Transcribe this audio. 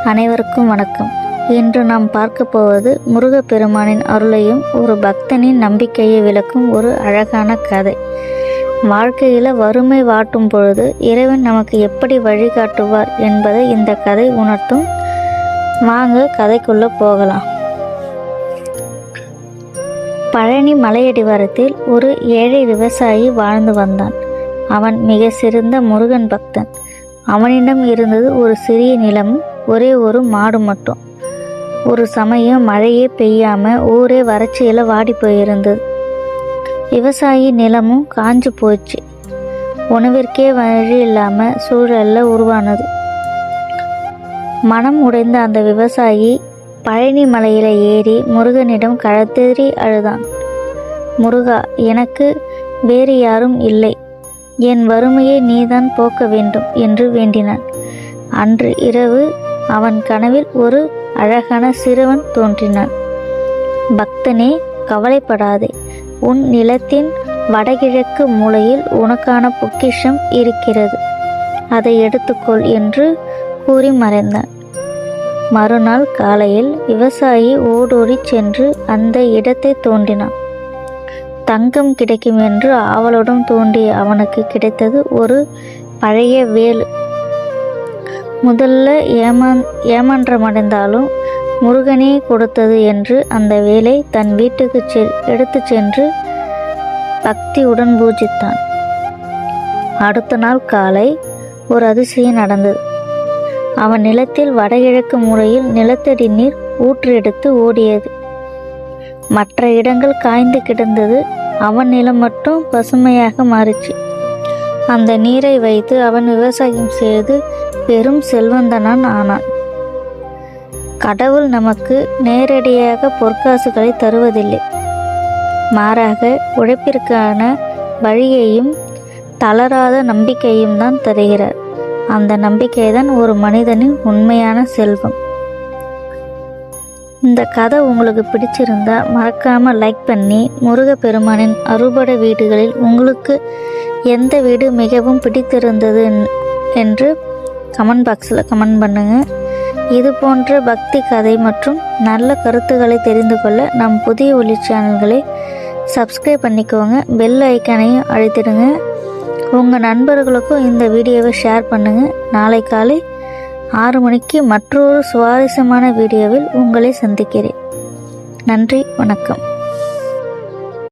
அனைவருக்கும் வணக்கம். இன்று நாம் பார்க்க போவது முருகப்பெருமானின் அருளையும் ஒரு பக்தனின் நம்பிக்கையை விளக்கும் ஒரு அழகான கதை. வாழ்க்கையில் வறுமை வாட்டும் பொழுது இறைவன் நமக்கு எப்படி வழிகாட்டுவார் என்பதை இந்த கதை உணர்த்தும். வாங்க கதைக்குள்ள போகலாம். பழனி மலையடிவாரத்தில் ஒரு ஏழை விவசாயி வாழ்ந்து வந்தான். அவன் மிக சிறந்த முருகன் பக்தன். அவனிடம் இருந்தது ஒரு சிறிய நிலமும் ஒரே ஒரு மாடு மட்டும். ஒரு சமயம் மழையே பெய்யாம ஊரே வறட்சியில வாடி போயிருந்தது. விவசாயி நிலமும் காஞ்சு போச்சு. உணவிற்கே வழி இல்லாம சூழல்ல உருவானது. மனம் உடைந்த அந்த விவசாயி பழனி மலையில ஏறி முருகனிடம் கழுத்தேறி அழுதான். முருகா, எனக்கு வேறு யாரும் இல்லை, என் வறுமையை நீதான் போக்க வேண்டும் என்று வேண்டினான். அன்று இரவு அவன் கனவில் ஒரு அழகான சிறுவன் தோன்றினான். பக்தனே, கவலைப்படாதே, உன் நிலத்தின் வடகிழக்கு மூலையில் உனக்கான பொக்கிஷம் இருக்கிறது, அதை எடுத்துக்கொள் என்று கூறி மறைந்தான். மறுநாள் காலையில் விவசாயி ஓடோடி சென்று அந்த இடத்தை தோண்டினான். தங்கம் கிடைக்கும் என்று ஆவலுடன் தோண்டிய அவனுக்கு கிடைத்தது ஒரு பழைய வேல். முதல்ல ஏமாற்றமடைந்தாலும் முருகனே கொடுத்தது என்று அந்த வேலை தன் வீட்டுக்கு எடுத்து சென்று பக்தியுடன் பூஜித்தான். அடுத்த நாள் காலை ஒரு அதிசயம் நடந்தது. அவன் நிலத்தில் வடகிழக்கு மூலையில் நிலத்தடி நீர் ஊற்று எடுத்து ஓடியது. மற்ற இடங்கள் காய்ந்து கிடந்தது. அவன் நிலம் மட்டும் பசுமையாக மாறிச்சு. அந்த நீரை வைத்து அவன் விவசாயம் செய்து பெரும் செல்வந்தனான் ஆனான். கடவுள் நமக்கு நேரடியாக பொற்காசுகளை தருவதில்லை, மாறாக உழைப்பிற்கான வழியையும் தளராத நம்பிக்கையும் தான் தருகிறார். அந்த நம்பிக்கைதான் ஒரு மனிதனின் உண்மையான செல்வம். இந்த கதை உங்களுக்கு பிடிச்சிருந்தா மறக்காமல் லைக் பண்ணி, முருகப்பெருமானின் அறுபடை வீடுகளில் உங்களுக்கு எந்த வீடு மிகவும் பிடித்திருந்தது என்று கமெண்ட் பாக்ஸில் கமெண்ட் பண்ணுங்கள். இது போன்ற பக்தி கதை மற்றும் நல்ல கருத்துக்களை தெரிந்து கொள்ள நம் புதிய ஒளி சேனல்களை சப்ஸ்கிரைப் பண்ணிக்கோங்க. பெல் ஐக்கானையும் அழுத்திடுங்க. உங்கள் நண்பர்களுக்கும் இந்த வீடியோவை ஷேர் பண்ணுங்கள். நாளை காலை 6 மணிக்கு மற்றொரு சுவாரஸ்யமான வீடியோவில் உங்களை சந்திக்கிறேன். நன்றி, வணக்கம்.